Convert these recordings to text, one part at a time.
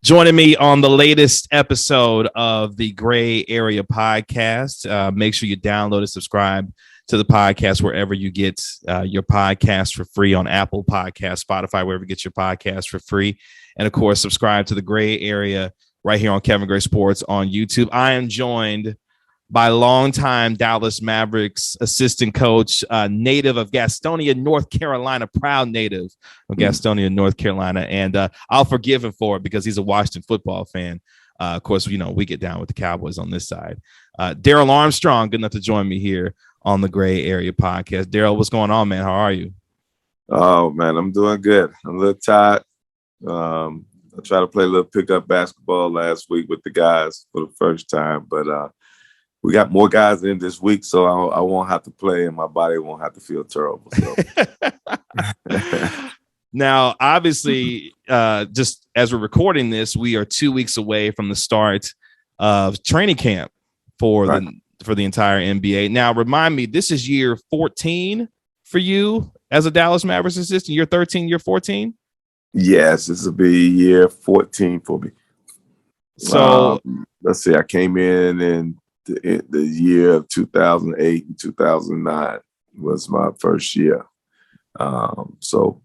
Joining me on the latest episode of the Gray Area podcast. Make sure you download and subscribe to the podcast wherever you get your podcast for free on Apple Podcasts, Spotify, wherever you get your podcast for free. And, of course, subscribe to the Gray Area right here on Kevin Gray Sports on YouTube. I am joined by longtime Dallas Mavericks assistant coach, native of Gastonia, North Carolina, proud native of Gastonia, North Carolina. And I'll forgive him for it because he's a Washington football fan. Of course, you know, we get down with the Cowboys on this side. Darrell Armstrong, good enough to join me here on the Gray Area podcast. Darrell, what's going on, man? How are you? Oh, man, I'm doing good. I'm a little tired. I tried to play a little pickup basketball last week with the guys for the first time, but we got more guys in this week, so I won't have to play and my body won't have to feel terrible. So. Now, obviously, just as we're recording this, we are 2 weeks away from the start of training camp for the entire NBA. Now, remind me, this is year 14 for you as a Dallas Mavericks assistant. Year 13, year 14? Yes, this will be year 14 for me. So let's see, I came in the year of 2008 and 2009 was my first year. So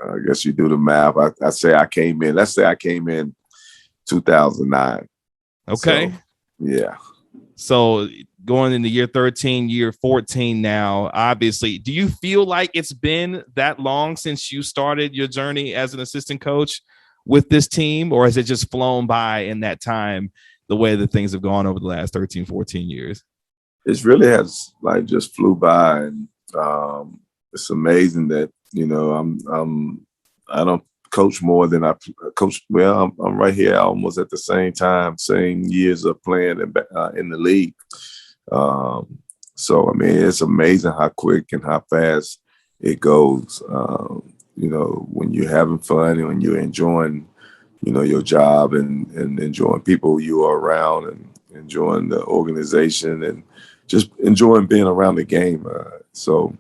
I guess you do the math. Let's say I came in 2009. Okay. So, yeah. So going into year 13, year 14 now, obviously, do you feel like it's been that long since you started your journey as an assistant coach with this team, or has it just flown by in that time the way that things have gone over the last 13, 14 years? It really has just flew by. And it's amazing that, you know, I don't coach more than I coach. Well, I'm right here almost at the same years of playing in the league. So, I mean, it's amazing how quick and how fast it goes. You know, when you're having fun and when you're enjoying, you know, your job and enjoying people you are around and enjoying the organization and just enjoying being around the game. So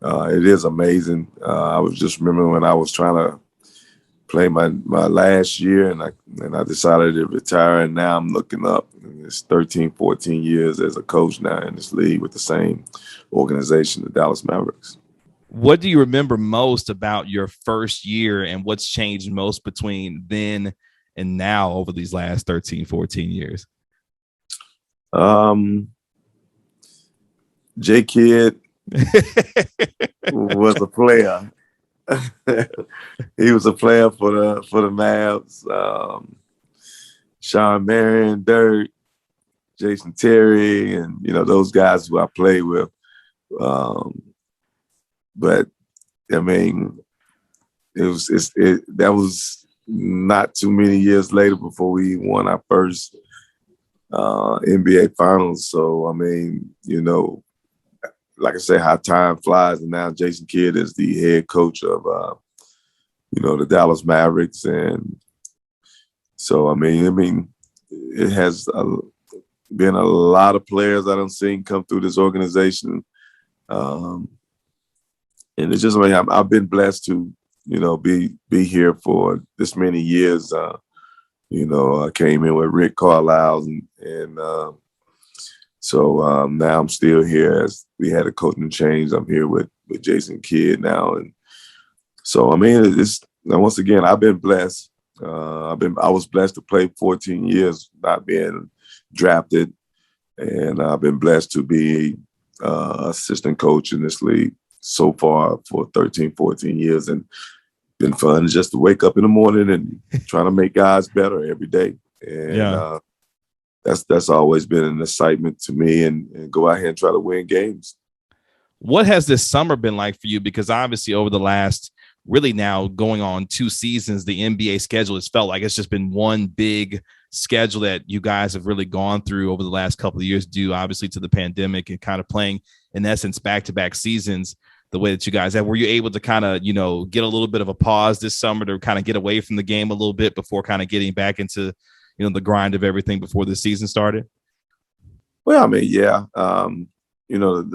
it is amazing. I was just remembering when I was trying to play my last year and I decided to retire, and now I'm looking up. It's 13, 14 years as a coach now in this league with the same organization, the Dallas Mavericks. What do you remember most about your first year, and what's changed most between then and now over these last 13, 14 years? J Kidd was a player. He was a player for the Mavs. Sean Marion, Dirk, Jason Terry, and you know those guys who I played with. But I mean, that was not too many years later before we won our first NBA Finals. So I mean, you know, like I say, how time flies, and now Jason Kidd is the head coach of you know, the Dallas Mavericks, and so I mean, it has been a lot of players I done seen come through this organization. And it's just, I mean, I've been blessed to, you know, be here for this many years. You know, I came in with Rick Carlisle, and so now I'm still here as we had a coaching change. I'm here with Jason Kidd now, and so I mean, it's once again I've been blessed. I was blessed to play 14 years not being drafted, and I've been blessed to be assistant coach in this league so far for 13, 14 years, and been fun just to wake up in the morning and trying to make guys better every day. And that's always been an excitement to me, and go out here and try to win games. What has this summer been like for you? Because obviously over the last really now going on 2 seasons, the NBA schedule has felt like it's just been one big schedule that you guys have really gone through over the last couple of years due obviously to the pandemic and kind of playing in essence back-to-back seasons the way that you guys have. Were you able to kind of, you know, get a little bit of a pause this summer to kind of get away from the game a little bit before kind of getting back into, you know, the grind of everything before the season started? Well, I mean, yeah. You know,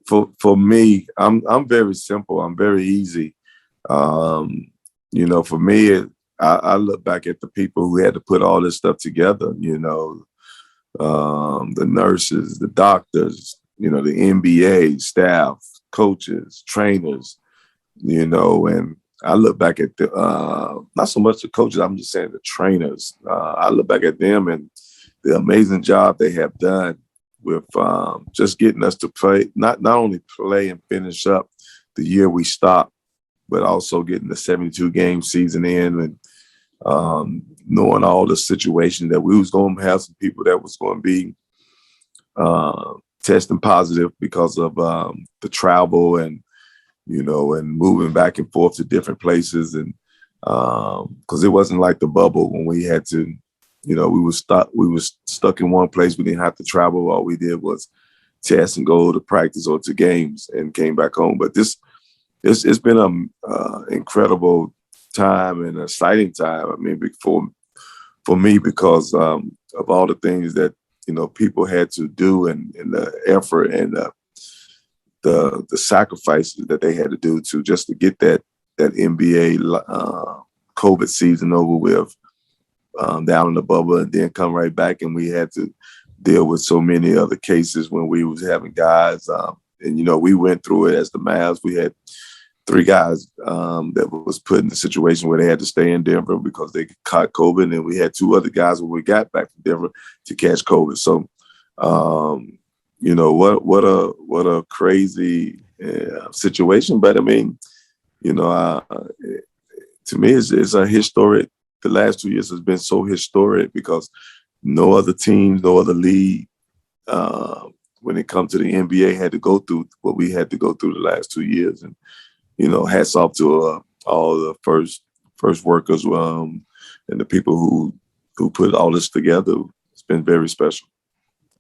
for me, I'm very simple. I'm very easy. You know, for me, I look back at the people who had to put all this stuff together, the nurses, the doctors, the NBA staff, coaches, trainers, and I look back at the not so much the coaches, I'm just saying the trainers. I look back at them and the amazing job they have done with just getting us to play, not only play and finish up the year we stopped, but also getting the 72 game season in, and knowing all the situations that we was going to have some people that was going to be testing positive because of the travel and and moving back and forth to different places, and because it wasn't like the bubble when we had to, we was stuck in one place. We didn't have to travel. All we did was test and go to practice or to games and came back home. But it's been an incredible time and exciting time. I mean, for me, because of all the things that people had to do, and the effort and the sacrifices that they had to do to get that NBA COVID season over with, down in the bubble, and then come right back, and we had to deal with so many other cases when we was having guys, and we went through it as the Mavs. We had 3 guys that was put in a situation where they had to stay in Denver because they caught COVID, and we had 2 other guys when we got back from Denver to catch COVID. So, what a crazy situation. But I mean, to me, it's a historic. The last 2 years has been so historic because no other teams, no other league, when it comes to the NBA, had to go through what we had to go through the last 2 years. And hats off to all the first workers, and the people who put all this together. It's been very special.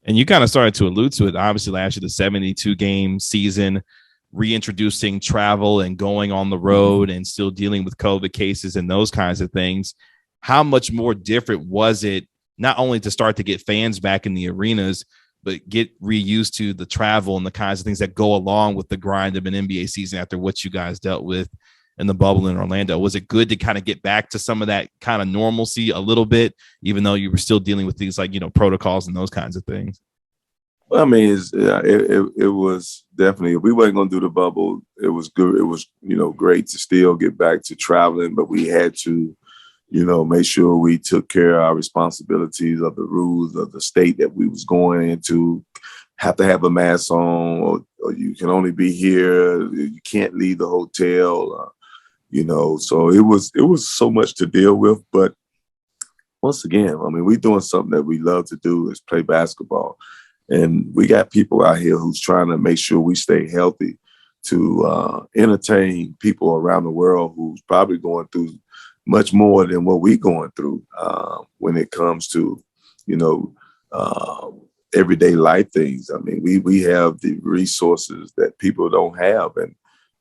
And you kind of started to allude to it. Obviously, last year, the 72 game season, reintroducing travel and going on the road and still dealing with COVID cases and those kinds of things. How much more different was it, not only to start to get fans back in the arenas, but get reused to the travel and the kinds of things that go along with the grind of an NBA season after what you guys dealt with in the bubble in Orlando? Was it good to kind of get back to some of that kind of normalcy a little bit, even though you were still dealing with things like, protocols and those kinds of things? Well, I mean, it was definitely, if we wasn't going to do the bubble, it was good. It was, great to still get back to traveling, but we had to, make sure we took care of our responsibilities of the rules of the state that we was going into. Have to have a mask on, or you can only be here. You can't leave the hotel, so it was so much to deal with. But once again, I mean, we're doing something that we love to do, is play basketball. And we got people out here who's trying to make sure we stay healthy to entertain people around the world who's probably going through much more than what we're going through when it comes to, everyday life things. I mean, we have the resources that people don't have. And,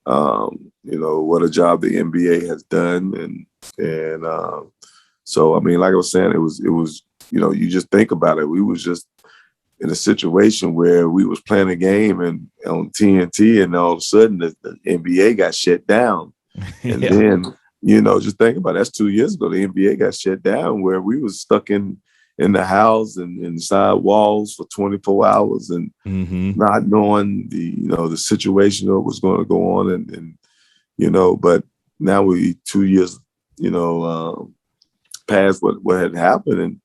what a job the NBA has done. And so, I mean, like I was saying, it was, you just think about it. We was just in a situation where we was playing a game and on TNT, and all of a sudden the NBA got shut down. And then, just think about it. That's 2 years ago. The NBA got shut down, where we was stuck in the house and inside walls for 24 hours and not knowing the situation that was going to go on. And but now we 2 years, past what had happened.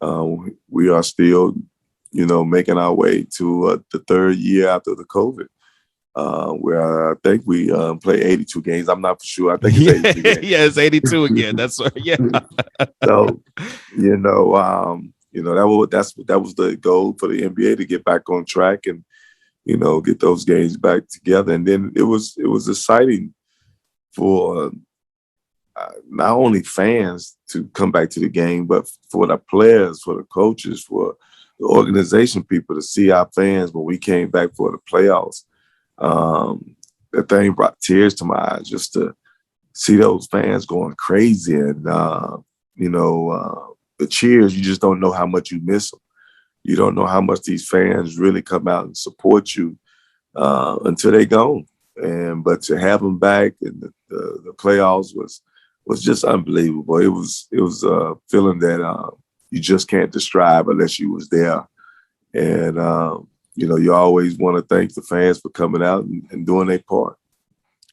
And we are still, making our way to the 3rd year after the COVID, where I think we play 82 games. I'm not for sure. I think it's 82 games. Yeah, it's 82 again. That's right. Yeah. So, that was the goal for the NBA, to get back on track and, get those games back together. And then it was exciting for not only fans to come back to the game, but for the players, for the coaches, for the organization people to see our fans when we came back for the playoffs. That thing brought tears to my eyes, just to see those fans going crazy. And, the cheers, you just don't know how much you miss them. You don't know how much these fans really come out and support you until they gone. But to have them back in the playoffs was was just unbelievable. It was a feeling that you just can't describe unless you was there. And you always want to thank the fans for coming out and doing their part.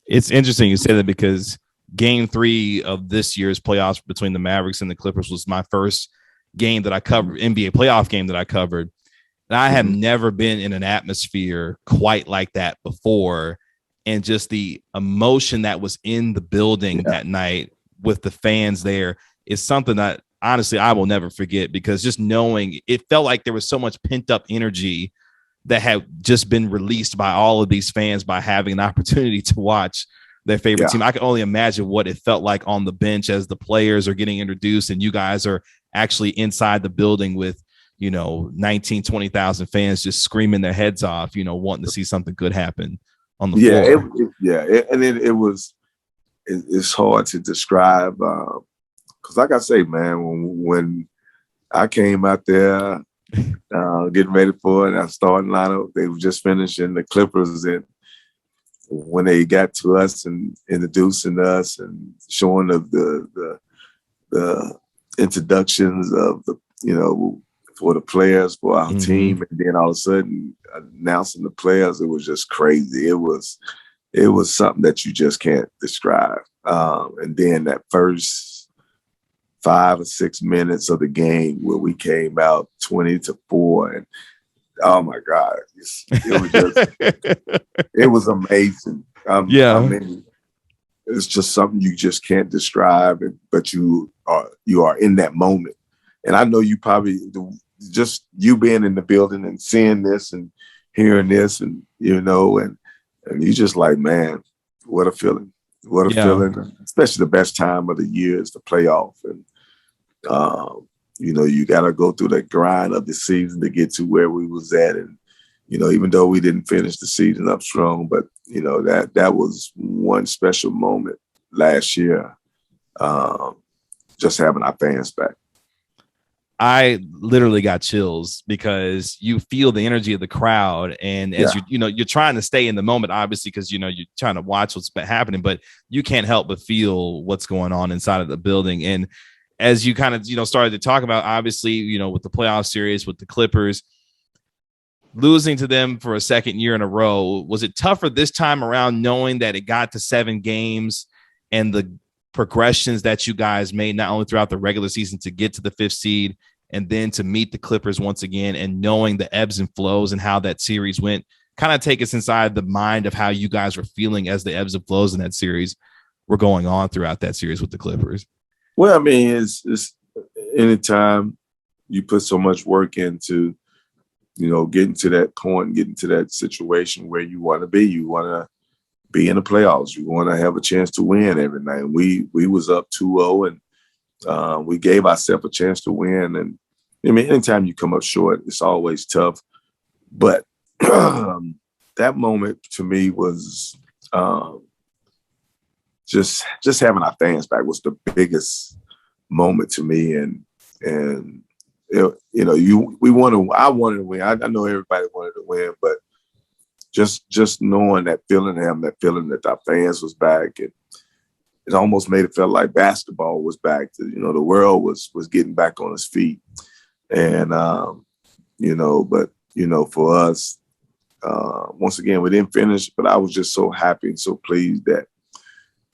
It's interesting you say that because Game 3 of this year's playoffs between the Mavericks and the Clippers was my first game that I covered, NBA playoff game that I covered. And I have never been in an atmosphere quite like that before. And just the emotion that was in the building that night with the fans there is something that honestly I will never forget, because just knowing it felt like there was so much pent up energy that had just been released by all of these fans by having an opportunity to watch their favorite team. I can only imagine what it felt like on the bench as the players are getting introduced and you guys are actually inside the building with, 19, 20,000 fans just screaming their heads off, wanting to see something good happen on the floor. It's hard to describe. Cause like I say, man, when I came out there, getting ready for it, and I started lineup, they were just finishing the Clippers, and when they got to us and introducing us and showing the introductions of the for the players for our team, and then all of a sudden announcing the players, it was just crazy. It was something that you just can't describe. And then that first 5 or 6 minutes of the game where we came out 20-4, and oh my God, it was amazing. I mean, it's just something you just can't describe, but you are in that moment. And I know you probably, just you being in the building and seeing this and hearing this, and and you just like, man, what a feeling. What a feeling, especially the best time of the year is the playoff. And you got to go through the grind of the season to get to where we was at. And, even though we didn't finish the season up strong, but, that was one special moment last year, just having our fans back. I literally got chills because you feel the energy of the crowd. And as you're trying to stay in the moment, obviously, because, you're trying to watch what's happening, but you can't help but feel what's going on inside of the building. And as you kind of, started to talk about, obviously, with the playoff series with the Clippers, losing to them for a second year in a row, was it tougher this time around knowing that it got to 7 games and the progressions that you guys made, not only throughout the regular season to get to the 5th seed and then to meet the Clippers once again, and knowing the ebbs and flows and how that series went? Kind of take us inside the mind of how you guys were feeling as the ebbs and flows in that series were going on throughout that series with the Clippers. Well, I mean, it's anytime you put so much work into, getting to that point, getting to that situation where you want to be. You want to be in the playoffs. You want to have a chance to win every night. We was up 2-0, and we gave ourselves a chance to win. And I mean, anytime you come up short, it's always tough. But that moment to me was just having our fans back was the biggest moment to me. And I wanted to win. I know everybody wanted to win, but just knowing that feeling, that our fans was back, and it almost made it feel like basketball was back. The world was getting back on its feet, and but for us, once again, we didn't finish, but I was just so happy and so pleased that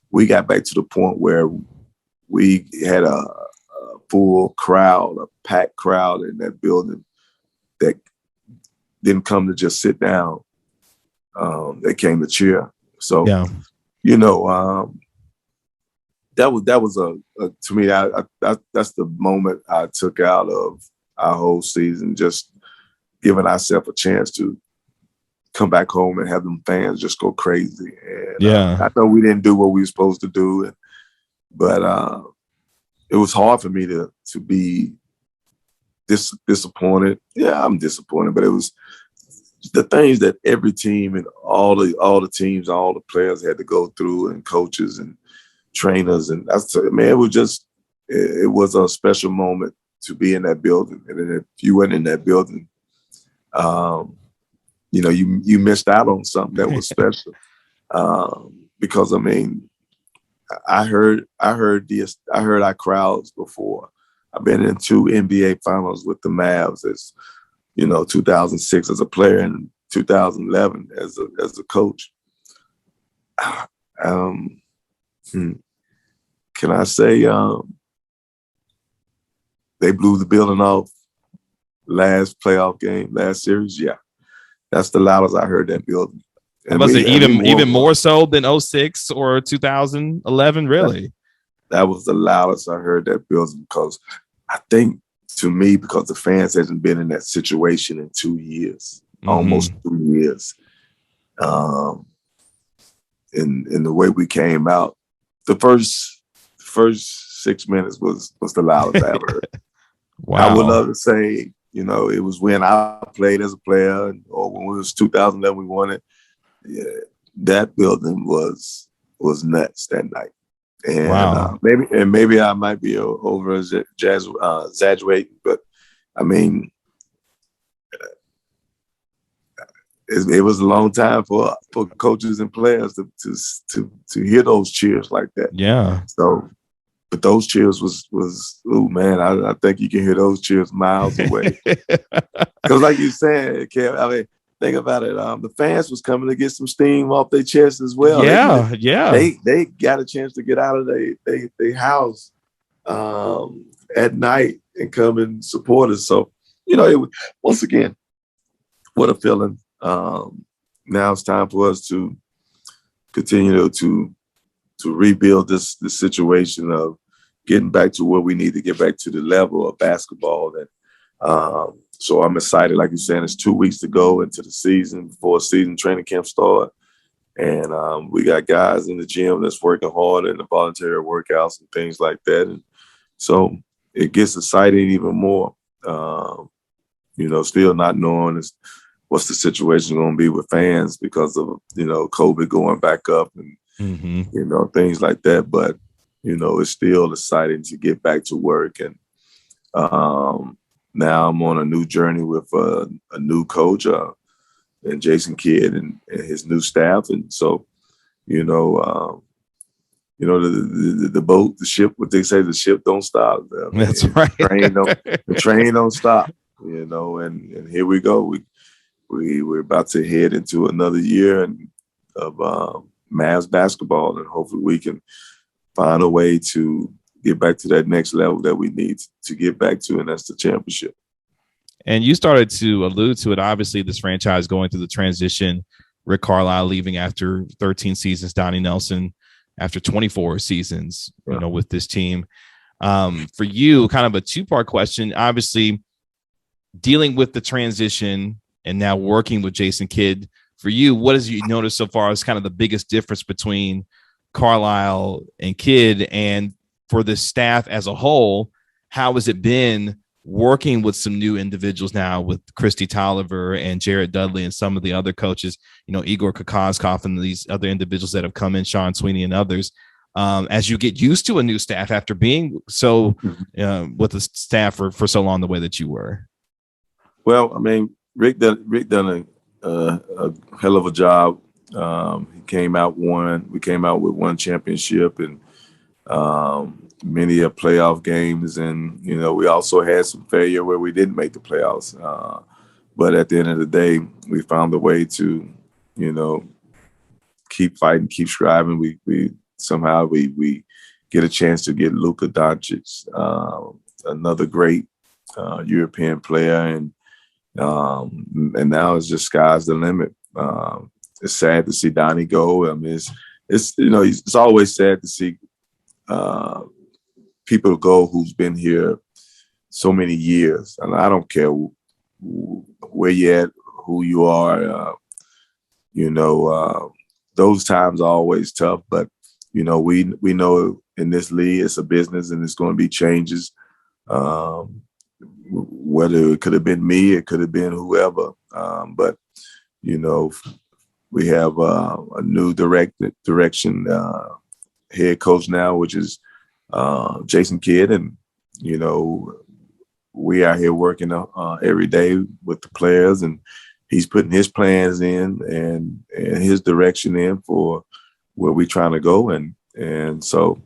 we got back to the point where we had a full crowd, a packed crowd in that building that didn't come to just sit down. They came to cheer. So, that was a to me, that's the moment I took out of our whole season, just giving ourselves a chance to come back home and have them fans just go crazy. And I know we didn't do what we were supposed to do, but it was hard for me to be disappointed. Yeah, I'm disappointed, but it was the things that every team and all the teams, all the players had to go through, and coaches and trainers, and it was a special moment to be in that building. And then if you weren't in that building, you missed out on something that was special. Because I mean, I heard our crowds before. I've been in 2 NBA finals with the Mavs as 2006 as a player and 2011 as a coach. Can I say they blew the building off last playoff game, last series? Yeah, that's the loudest I heard that building. And was it even more so than 06 or 2011? Really? That was the loudest I heard that building, because I think, to me, because the fans hasn't been in that situation in 2 years, almost 2 years. In the way we came out, the first 6 minutes was the loudest I ever heard. Wow. I would love to say, it was when I played as a player, or when it was 2011 we won it. Yeah, that building was nuts that night. And wow. maybe I might be over exaggerating, but I mean, it was a long time for coaches and players to hear those cheers like that. Yeah. So, but those cheers was oh man, I think you can hear those cheers miles away. Because like you said, Kev, I mean, think about it. The fans was coming to get some steam off their chest as well. Yeah. They got a chance to get out of their house at night and come and support us. So, once again, what a feeling. Now it's time for us to continue to rebuild this situation of getting back to where we need to get back to the level of basketball. And so I'm excited. Like you're saying, it's 2 weeks to go into the season before season training camp start. And we got guys in the gym that's working hard in the voluntary workouts and things like that. And so it gets exciting even more, still not knowing what's the situation going to be with fans because of, COVID going back up and, things like that. But, it's still exciting to get back to work. And now I'm on a new journey with a new coach and Jason Kidd and his new staff. And so, the boat, the ship, what they say, the ship don't stop. That's right. The train don't stop, and here we go. We're about to head into another year of Mavs basketball, and hopefully we can find a way to get back to that next level that we need to get back to, and that's the championship. And you started to allude to it. Obviously, this franchise going through the transition, Rick Carlisle leaving after 13 seasons, Donnie Nelson after 24 seasons, with this team. For you, kind of a two-part question, obviously dealing with the transition and now working with Jason Kidd. For you, what has you noticed so far as kind of the biggest difference between Carlisle and Kidd? And for the staff as a whole, how has it been working with some new individuals now with Kristi Tolliver and Jared Dudley and some of the other coaches, Igor Kokoskov and these other individuals that have come in, Sean Sweeney and others, as you get used to a new staff after being so with the staff for so long the way that you were? Well, I mean, Rick done a hell of a job. We came out with one championship and many a playoff games, and we also had some failure where we didn't make the playoffs. But at the end of the day, we found a way to, keep fighting, keep striving. We somehow get a chance to get Luka Doncic, another great European player, and now it's just sky's the limit. It's sad to see Donnie go. I mean, it's always sad to see people go who's been here so many years, and I don't care where you're at, who you are. Those times are always tough, but we know in this league it's a business and it's going to be changes. Whether it could have been me, it could have been whoever, but we have a new direction head coach now, which is Jason Kidd, and we are here working every day with the players, and he's putting his plans in and his direction in for where we're trying to go, and And so,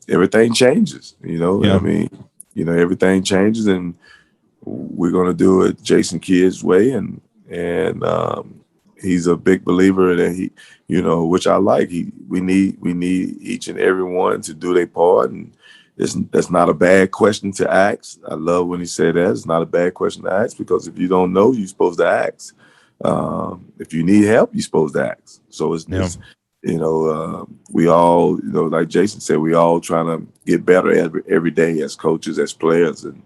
everything changes, Yeah. I mean, everything changes, and we're going to do it Jason Kidd's way. And he's a big believer that which I like. We need each and every one to do their part. And that's not a bad question to ask. I love when he said that. It's not a bad question to ask, because if you don't know, you're supposed to ask. If you need help, you're supposed to ask. So Yeah. we all, like Jason said, we all trying to get better every day as coaches, as players. And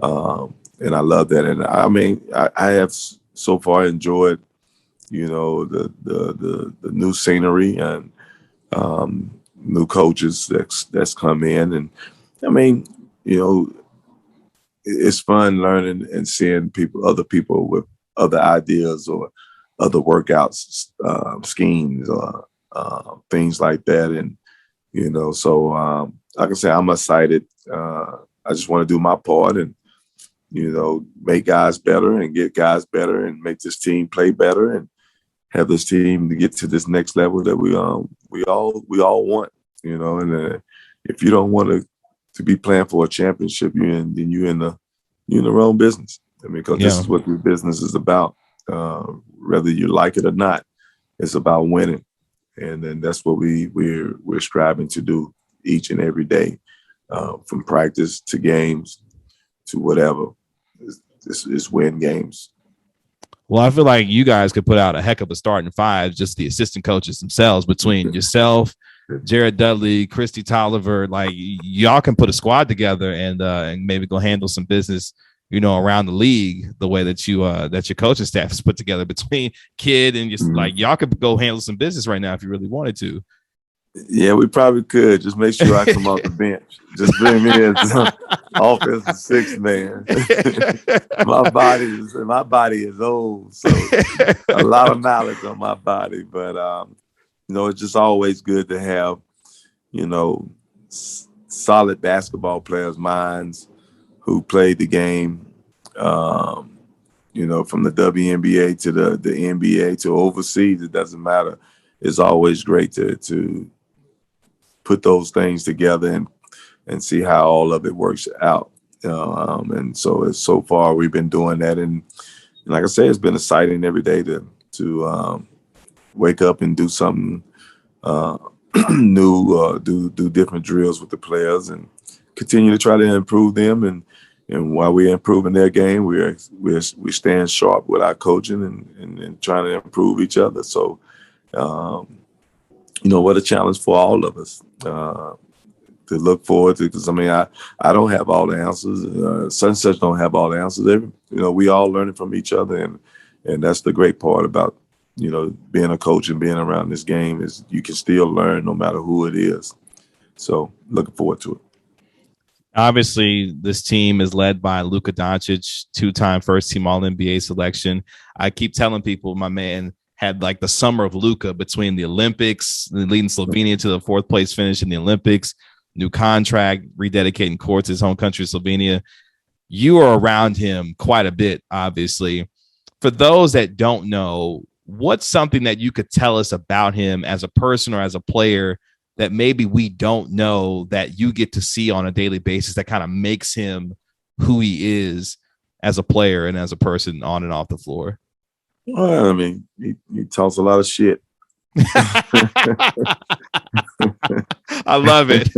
I love that. And I mean, I have so far enjoyed, the new scenery and new coaches that's come in. And I mean, it's fun learning and seeing other people with other ideas or other workouts, schemes, or things like that. And, so like I said, I'm excited. I just want to do my part and, make guys better and get guys better and make this team play better and have this team to get to this next level that we all want, and if you don't want to be playing for a championship, you're in the wrong business. I mean, because this is what the business is about. Whether you like it or not, it's about winning, and then that's what we're striving to do each and every day, from practice to games to whatever. This is win games. Well, I feel like you guys could put out a heck of a starting five, just the assistant coaches themselves, between yourself, Jared Dudley, Christy Tolliver. Like, y'all can put a squad together and maybe go handle some business, around the league, the way that that your coaching staff is put together between Kidd and just like y'all could go handle some business right now if you really wanted to. Yeah, we probably could. Just make sure I come off the bench. Just bring me as offensive sixth man. my body is old, so a lot of knowledge on my body. But it's just always good to have, solid basketball players' minds who played the game. From the WNBA to the NBA to overseas, it doesn't matter. It's always great to put those things together and see how all of it works out. And so far we've been doing that. And like I say, it's been exciting every day to wake up and do something new, do different drills with the players and continue to try to improve them. And while we're improving their game, we stand sharp with our coaching and trying to improve each other. So, what a challenge for all of us to look forward to. Because I don't have all the answers. Such don't have all the answers. We all learning from each other, and that's the great part about being a coach and being around this game is you can still learn no matter who it is. So looking forward to it. Obviously, this team is led by Luka Doncic, two-time first-team All-NBA selection. I keep telling people my man had like the summer of Luka between the Olympics, leading Slovenia to the fourth place finish in the Olympics, new contract, rededicating court to his home country, Slovenia. You are around him quite a bit, obviously. For those that don't know, what's something that you could tell us about him as a person or as a player that maybe we don't know that you get to see on a daily basis that kind of makes him who he is as a player and as a person on and off the floor? Well, he talks a lot of shit. I love it.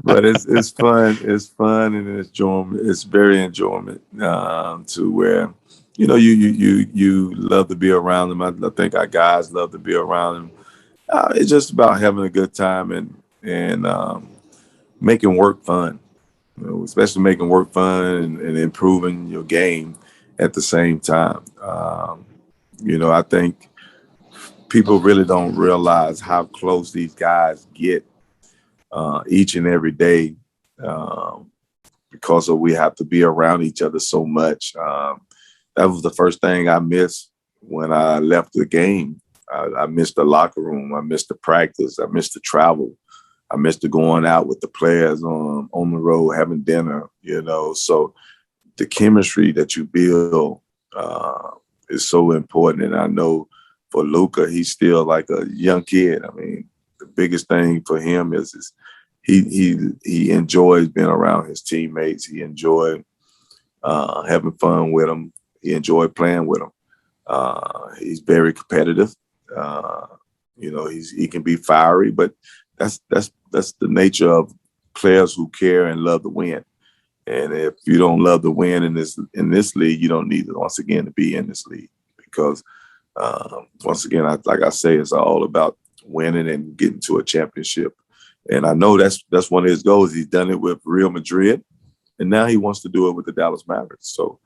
But it's fun. It's fun and it's enjoyment. It's very enjoyment to where, you love to be around him. I think our guys love to be around him. It's just about having a good time and making work fun, especially making work fun and improving your game at the same time. I think people really don't realize how close these guys get each and every day because we have to be around each other so much. That was the first thing I missed when I left the game. I missed the locker room. I missed the practice. I missed the travel. I missed the going out with the players on the road, having dinner, So the chemistry that you build is so important. And I know for Luka, he's still like a young kid. biggest thing for him is he enjoys being around his teammates. He enjoyed having fun with them. He enjoyed playing with them. He's very competitive. He can be fiery, but that's the nature of players who care and love to win. And if you don't love to win in this league, you don't need to, once again, to be in this league, because once again, like I say, it's all about winning and getting to a championship. And I know that's one of his goals. He's done it with Real Madrid, and now he wants to do it with the Dallas Mavericks. So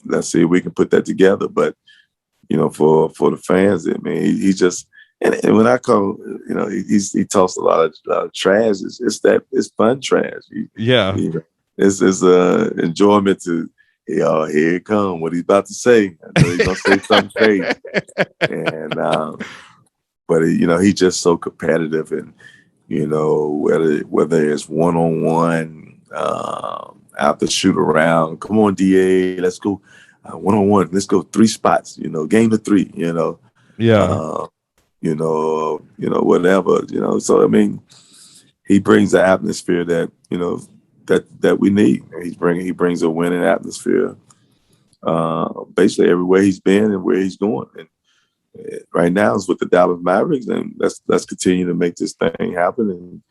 let's see if we can put that together. But for the fans, I mean, he just and when I call, he talks a lot of trash. It's fun trash. It's enjoyment to. Here it come. What he's about to say. I know he's gonna say something crazy. And but he's just so competitive, and whether it's 1-on-1, after shoot around. Come on, DA, let's go 1-on-1. Let's go 3 spots. Game to 3. Whatever. So I mean, he brings the atmosphere that that we need. He brings a winning atmosphere basically everywhere he's been and where he's going. And right now it's with the Dallas Mavericks, and let's continue to make this thing happen. And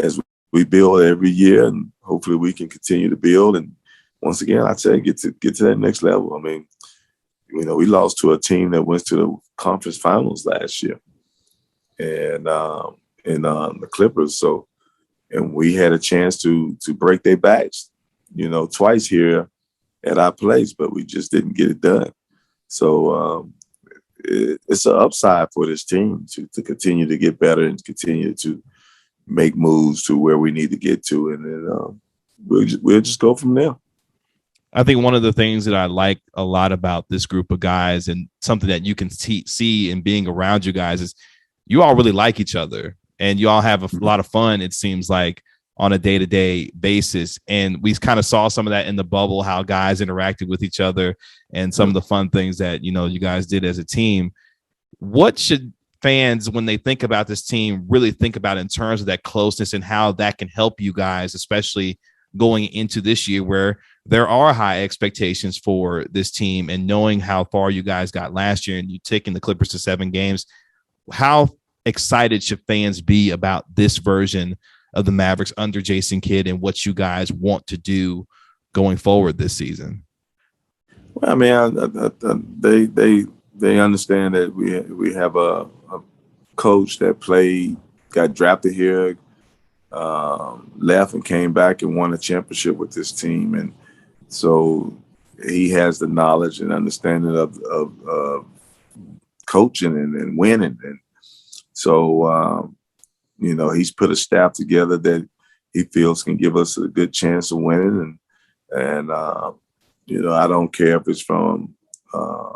as we build every year, and hopefully we can continue to build. And once again, I'd say get to that next level. I mean, we lost to a team that went to the conference finals last year, and the Clippers. So. And we had a chance to break their backs, twice here at our place, but we just didn't get it done. So it's an upside for this team to continue to get better and continue to make moves to where we need to get to, and then we'll just go from there. I think one of the things that I like a lot about this group of guys, and something that you can see in being around you guys, is you all really like each other. And you all have a lot of fun, it seems like, on a day-to-day basis. And we kind of saw some of that in the bubble, how guys interacted with each other and some of the fun things that, you guys did as a team. What should fans, when they think about this team, really think about in terms of that closeness and how that can help you guys, especially going into this year where there are high expectations for this team, and knowing how far you guys got last year and you taking the Clippers to 7 games? How excited should fans be about this version of the Mavericks under Jason Kidd and what you guys want to do going forward this season? Well, I mean, they understand that we have a coach that got drafted here, left and came back and won a championship with this team, and so he has the knowledge and understanding of coaching and winning. And so, he's put a staff together that he feels can give us a good chance of winning. And I don't care if it's from a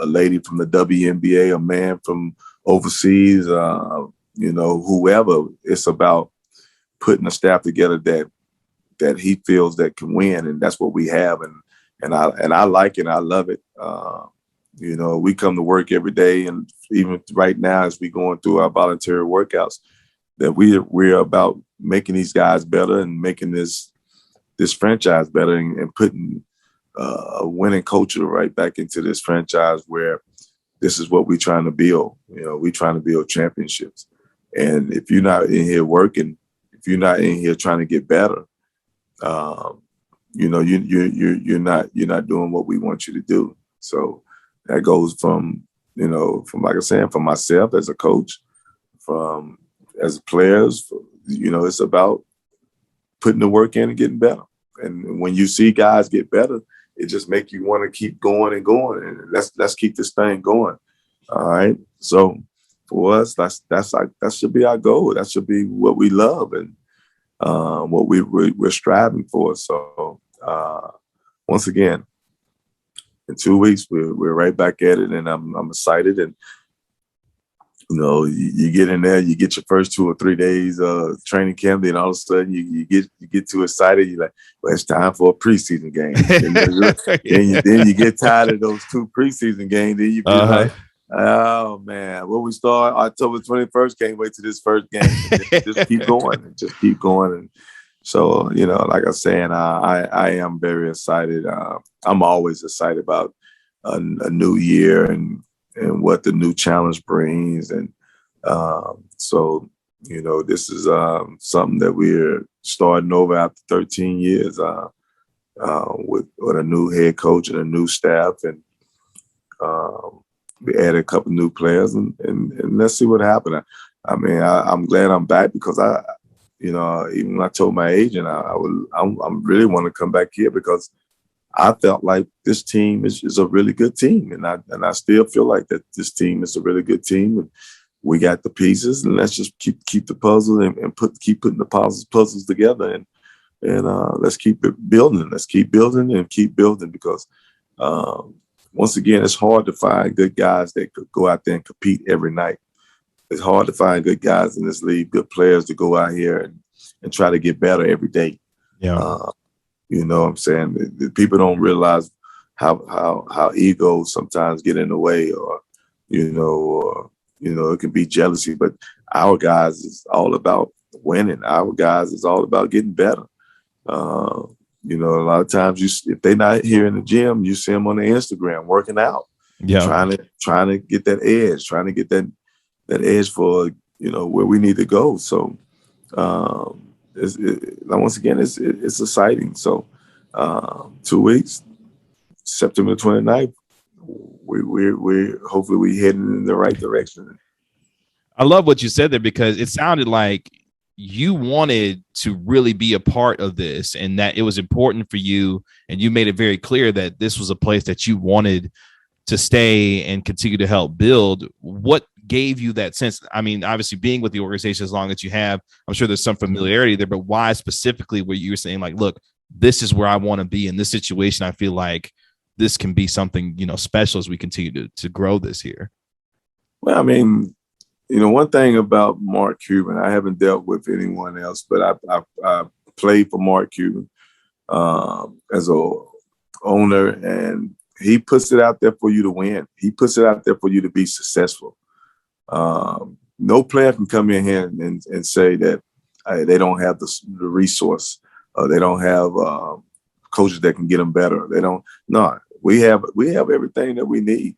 lady from the WNBA, a man from overseas, whoever. It's about putting a staff together that he feels that can win, and that's what we have. And I like it. I love it. We come to work every day, and even right now, as we going through our voluntary workouts, that we're about making these guys better and making this franchise better, and putting a winning culture right back into this franchise, where this is what we're trying to build. We're trying to build championships. And if you're not in here working, if you're not in here trying to get better, you're not doing what we want you to do. So that goes from like I said, from myself as a coach, from as players, it's about putting the work in and getting better. And when you see guys get better, it just makes you want to keep going and going. And let's keep this thing going. All right. So for us, that should be our goal. That should be what we love and what we're striving for. So once again, in 2 weeks, we're right back at it, and I'm excited. And you get in there, you get your first 2 or 3 days training camp, then all of a sudden you get too excited. You're like, well, it's time for a preseason game. And then you get tired of those 2 preseason games. Then you be like, Oh man, when we start October 21st, can't wait to this first game. Just keep going and just keep going. And so, like I was saying, I am very excited. I'm always excited about a new year and what the new challenge brings. And so, this is something that we're starting over after 13 years with a new head coach and a new staff. And we added a couple new players, and let's see what happens. I'm glad I'm back because even when I told my agent I'm really want to come back here because I felt like this team is a really good team, and I still feel like that this team is a really good team, and we got the pieces, and let's just keep the puzzle and keep putting the puzzles together, and let's keep it building. Let's keep building and keep building because. Once again, it's hard to find good guys that could go out there and compete every night. It's hard to find good guys in this league, good players to go out here and try to get better every day. Yeah. You know what I'm saying? The people don't realize how egos sometimes get in the way or it can be jealousy. But our guys is all about winning. Our guys is all about getting better. A lot of times if they're not here in the gym, you see them on the Instagram working out, trying to get that edge, trying to get that edge for where we need to go. So once again, it's exciting. So 2 weeks, September 29th, we're hopefully we heading in the right direction. I love what you said there because it sounded like you wanted to really be a part of this and that it was important for you. And you made it very clear that this was a place that you wanted to stay and continue to help build. What gave you that sense? I mean, obviously being with the organization as long as you have, I'm sure there's some familiarity there, but why specifically were you saying like, look, this is where I want to be in this situation? I feel like this can be something, special as we continue to grow this here. Well, I mean, one thing about Mark Cuban, I haven't dealt with anyone else, but I played for Mark Cuban as a owner, and he puts it out there for you to win. He puts it out there for you to be successful. No player can come in here and say that they don't have the resource, they don't have coaches that can get them better. They don't. No, we have everything that we need.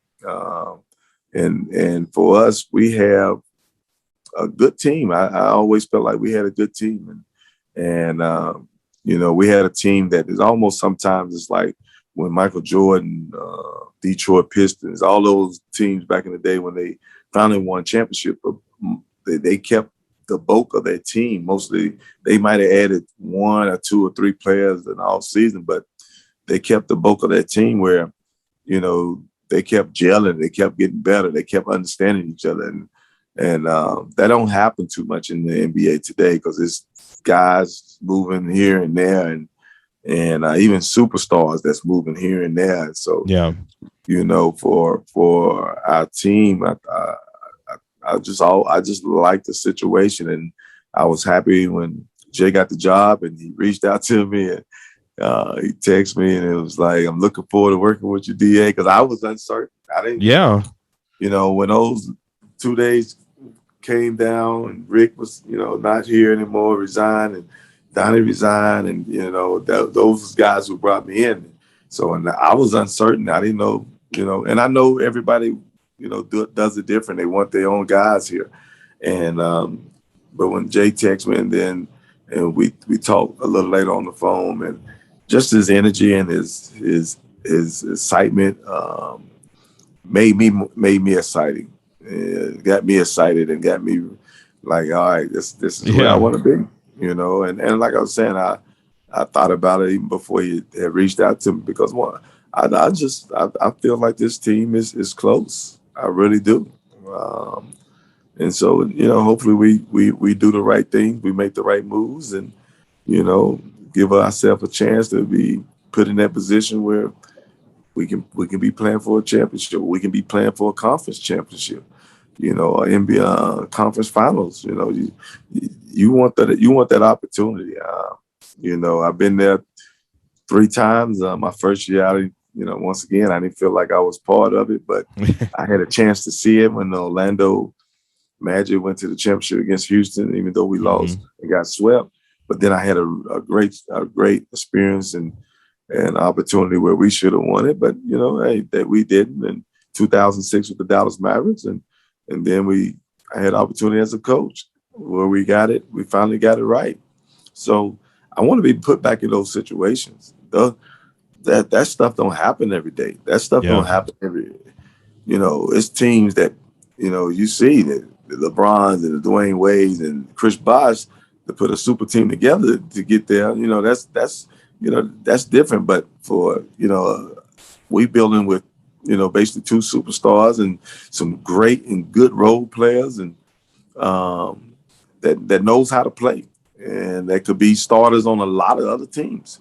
And for us, we have a good team. I always felt like we had a good team, and we had a team that is almost sometimes it's like when Michael Jordan, Detroit Pistons, all those teams back in the day when they finally won championship, they kept the bulk of their team. Mostly, they might have added 1 or 2 or 3 players in all season, but they kept the bulk of their team where, they kept gelling, they kept getting better, they kept understanding each other, and that don't happen too much in the NBA today because it's guys moving here and there, and even superstars that's moving here and there. And so, for our team, I just like the situation, and I was happy when Jay got the job and he reached out to me and. He texted me and it was like, I'm looking forward to working with you, DA, because I was uncertain. I didn't, when those 2 days came down and Rick was, not here anymore, resigned, and Donnie resigned, and, those guys who brought me in. So, and I was uncertain. I didn't know, and I know everybody, does it different. They want their own guys here. And, but when Jay texted me and we talked a little later on the phone, and just his energy and his excitement made me exciting. It got me excited and got me like, all right, this is where I want to be, And like I was saying, I thought about it even before he had reached out to me because I feel like this team is close. I really do. And so, hopefully we do the right thing, we make the right moves, and give ourselves a chance to be put in that position where we can be playing for a championship. We can be playing for a conference championship, or NBA conference finals. You want that opportunity. I've been there 3 times. My first year, once again, I didn't feel like I was part of it, but I had a chance to see it when the Orlando Magic went to the championship against Houston, even though we lost and got swept. But then I had a great experience and opportunity where we should have won it, but that we didn't. In 2006 with the Dallas Mavericks, and then I had opportunity as a coach where we got it. We finally got it right. So I want to be put back in those situations. That stuff don't happen every day. That stuff don't happen every. It's teams that you see that the LeBrons and the Dwayne Wades and Chris Bosh to put a super team together to get there. That's different. But for we building with basically two superstars and some great and good role players and that knows how to play, and that could be starters on a lot of other teams.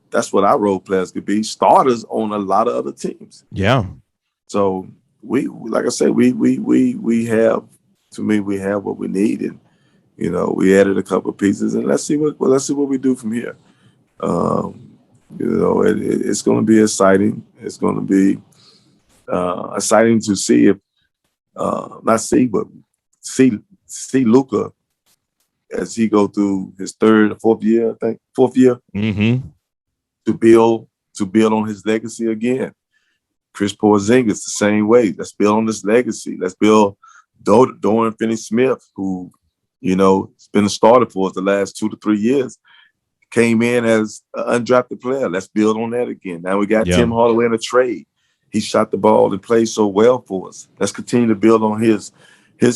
That's what our role players could be, starters on a lot of other teams. Yeah. So we, like I said, we have, to me, we have what we need, and we added a couple of pieces, and let's see what we do from here. It's going to be exciting. It's going to be exciting to see if not see, but see Luka as he go through his fourth year, to build on his legacy again. Chris Porzingis the same way. Let's build on this legacy. Let's build Dorian Finney-Smith, who has been a starter for us the last 2 to 3 years. Came in as an undrafted player. Let's build on that again. Now we got Tim Hardaway in a trade. He shot the ball and played so well for us. Let's continue to build on his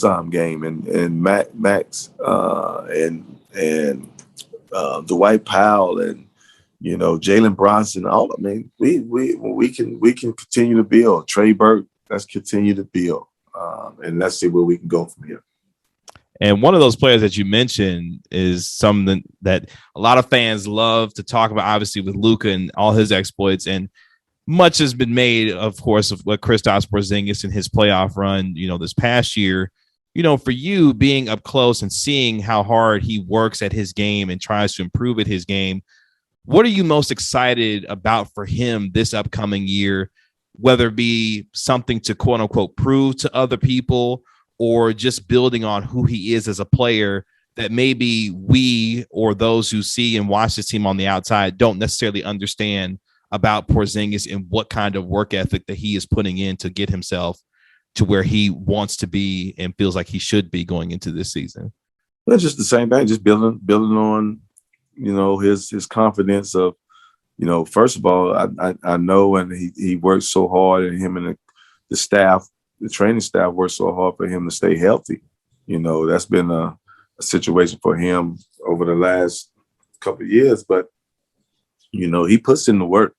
arm game and Max and Dwight Powell and Jalen Bronson. We can continue to build. Trey Burke. Let's continue to build, and let's see where we can go from here. And one of those players that you mentioned is something that a lot of fans love to talk about, obviously, with Luka and all his exploits. And much has been made, of course, of what Kristaps Porzingis and his playoff run, this past year. For you being up close and seeing how hard he works at his game and tries to improve at his game, what are you most excited about for him this upcoming year, whether it be something to quote unquote prove to other people or just building on who he is as a player that maybe we or those who see and watch this team on the outside don't necessarily understand about Porzingis and what kind of work ethic that he is putting in to get himself to where he wants to be and feels like he should be going into this season? Well, just the same thing, just building on, his confidence of, first of all, I know, and he works so hard, and him and the staff, the training staff works so hard for him to stay healthy. That's been a situation for him over the last couple of years, but, he puts in the work.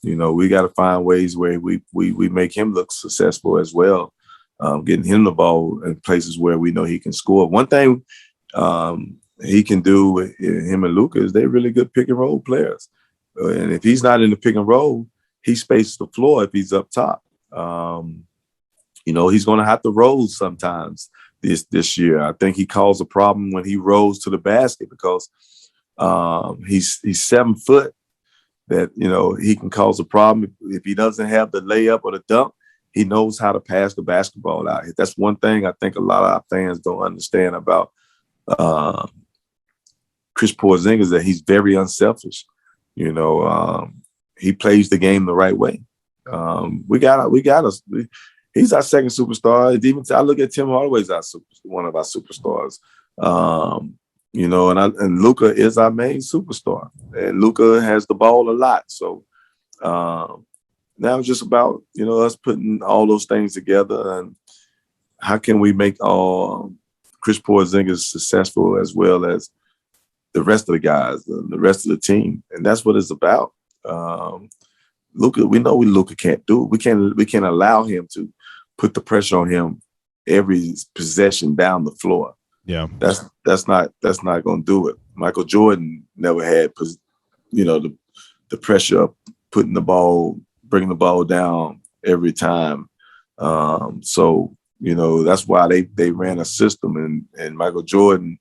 We got to find ways where we make him look successful as well, getting him the ball in places where we know he can score. One thing he can do with him and Luka is they're really good pick and roll players. And if he's not in the pick and roll, he spaces the floor if he's up top. He's going to have to roll sometimes this year. I think he caused a problem when he rolls to the basket because he's 7 foot. That he can cause a problem if he doesn't have the layup or the dunk. He knows how to pass the basketball out. That's one thing I think a lot of our fans don't understand about Chris Porzingis, that he's very unselfish. He plays the game the right way. He's our second superstar. Even I look at Tim Hardaway as one of our superstars. And Luka is our main superstar, and Luka has the ball a lot. So now it's just about us putting all those things together, and how can we make Chris Porzingis successful as well as the rest of the guys, the rest of the team, and that's what it's about. Luka, we know Luka can't do it. We can't allow him to put the pressure on him every possession down the floor. Yeah, that's not going to do it. Michael Jordan never had, the pressure of bringing the ball down every time. So that's why they ran a system, and Michael Jordan,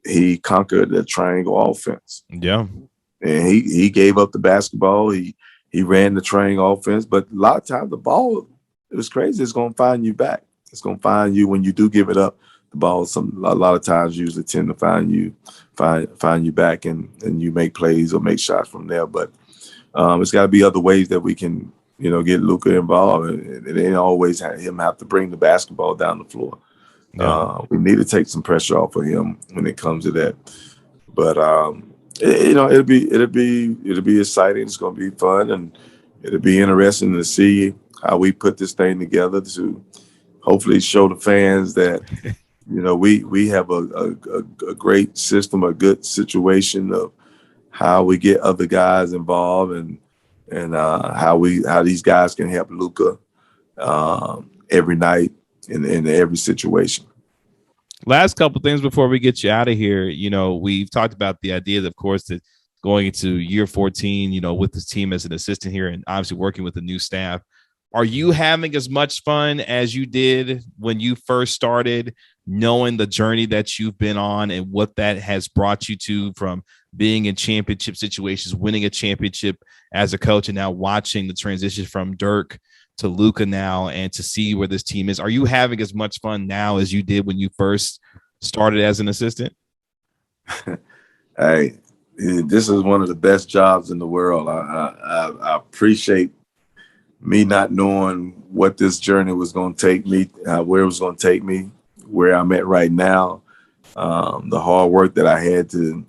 he conquered the triangle offense. Yeah, and he gave up the basketball. He ran the train offense, but a lot of times the ball, it was crazy. It's going to find you back. It's going to find you when you do give it up. The ball, a lot of times, usually tend to find you back, and you make plays or make shots from there. But it's got to be other ways that we can, get Luka involved. It ain't always him have to bring the basketball down the floor. Yeah. We need to take some pressure off of him when it comes to that. But it'll be exciting. It's going to be fun, and it'll be interesting to see how we put this thing together to hopefully show the fans that we have a great system, a good situation of how we get other guys involved, and how these guys can help Luka every night in every situation. Last couple things before we get you out of here. We've talked about the idea, of course, that going into year 14, with this team as an assistant here and obviously working with the new staff. Are you having as much fun as you did when you first started, knowing the journey that you've been on and what that has brought you to, from being in championship situations, winning a championship as a coach, and now watching the transition from Dirk to Luka now, and to see where this team is? Are you having as much fun now as you did when you first started as an assistant? Hey, this is one of the best jobs in the world. I appreciate me not knowing what this journey was going to take me, where it was going to take me, where I'm at right now. The hard work that I had to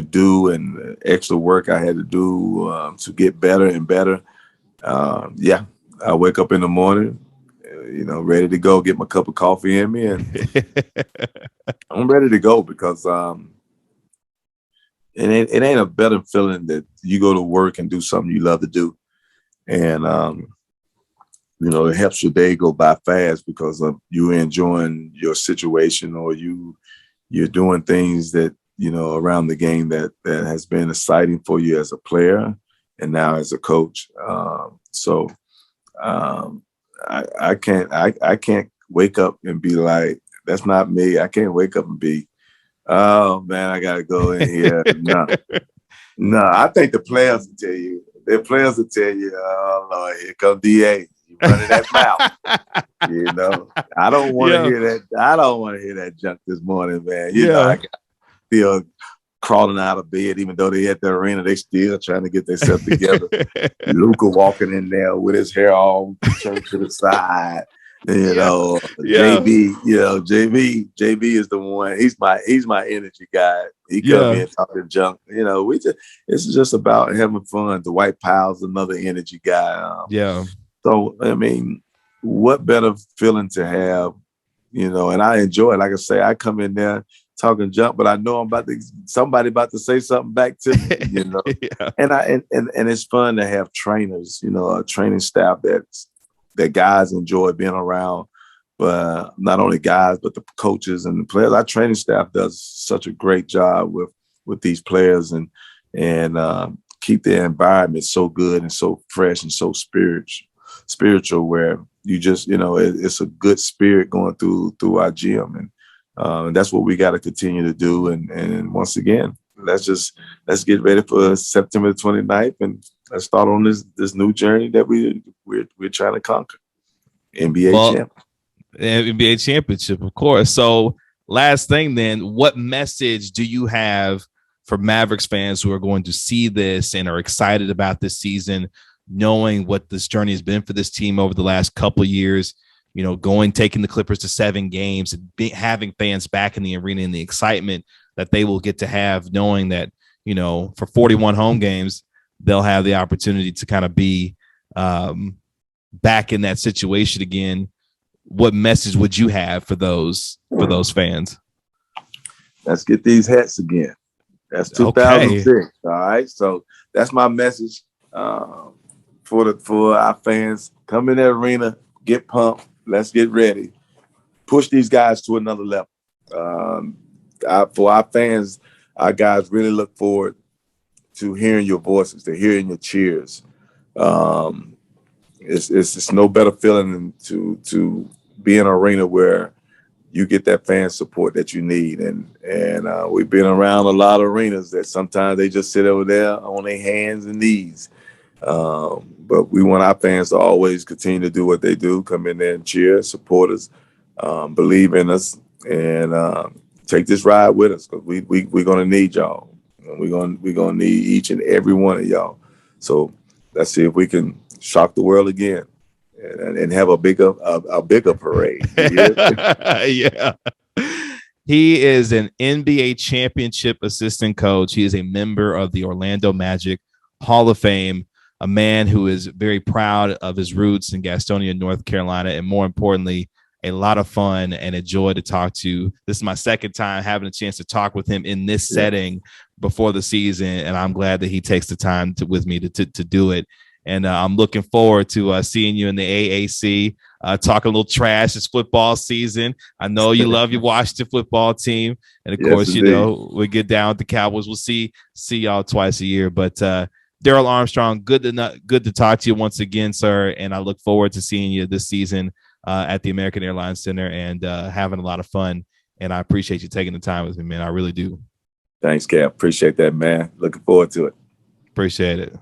do, and the extra work I had to do to get better and better. I wake up in the morning, ready to go, get my cup of coffee in me, and I'm ready to go, because it ain't a better feeling that you go to work and do something you love to do. And, it helps your day go by fast because you're enjoying your situation, or you're doing things that, around the game that has been exciting for you as a player and now as a coach. I can't wake up and be like, that's not me. I can't wake up and be, oh man, I gotta go in here. No, I think the players will tell you. The players will tell you, oh Lord, here come DA. You running that mouth. I don't want to hear that. I don't want to hear that junk this morning, man. I feel crawling out of bed, even though they at the arena, they still trying to get themselves together. Luka walking in there with his hair all turned to the side. JB, JB is the one. He's my energy guy. He come in talking junk. It's just about having fun. The White Powell's another energy guy. So I mean, what better feeling to have? And I enjoy it. Like I say, I come in there talking junk, but I know somebody about to say something back to me. And it's fun to have trainers. A training staff that guys enjoy being around, but not only guys, but the coaches and the players. Our training staff does such a great job with these players and keep the environment so good and so fresh and so spiritual, where you just, it's a good spirit going through our gym. And that's what we got to continue to do. And once again, let's get ready for September 29th, and let's start on this new journey that we're trying to conquer. NBA championship, of course. So last thing then, what message do you have for Mavericks fans who are going to see this and are excited about this season, knowing what this journey has been for this team over the last couple of years, taking the Clippers to 7 games and having fans back in the arena, and the excitement that they will get to have, knowing that, for 41 home games, they'll have the opportunity to kind of be back in that situation again. What message would you have for those fans? Let's get these hats again. That's 2006. Okay. All right. So that's my message for our fans. Come in the arena, get pumped. Let's get ready. Push these guys to another level. For our fans, our guys really look forward to hearing your voices, to hearing your cheers. It's no better feeling than to be in an arena where you get that fan support that you need. And we've been around a lot of arenas that sometimes they just sit over there on their hands and knees. But we want our fans to always continue to do what they do, come in there and cheer, support us, believe in us, and take this ride with us, because we're going to need y'all. We're gonna need each and every one of y'all. So let's see if we can shock the world again and have a bigger parade. Yeah. He is an NBA championship assistant coach. He is a member of the Orlando Magic Hall of Fame, a man who is very proud of his roots in Gastonia, North Carolina, and more importantly, a lot of fun and a joy to talk to. This is my second time having a chance to talk with him in this setting before the season, and I'm glad that he takes the time with me to do it. And I'm looking forward to seeing you in the AAC, talking a little trash. It's football season. I know you love your Washington football team. And, of course, indeed, you know, we get down with the Cowboys. We'll see y'all twice a year. But Darrell Armstrong, good to talk to you once again, sir. And I look forward to seeing you this season at the American Airlines Center and having a lot of fun. And I appreciate you taking the time with me, man. I really do. Thanks, Cap. Appreciate that, man. Looking forward to it. Appreciate it.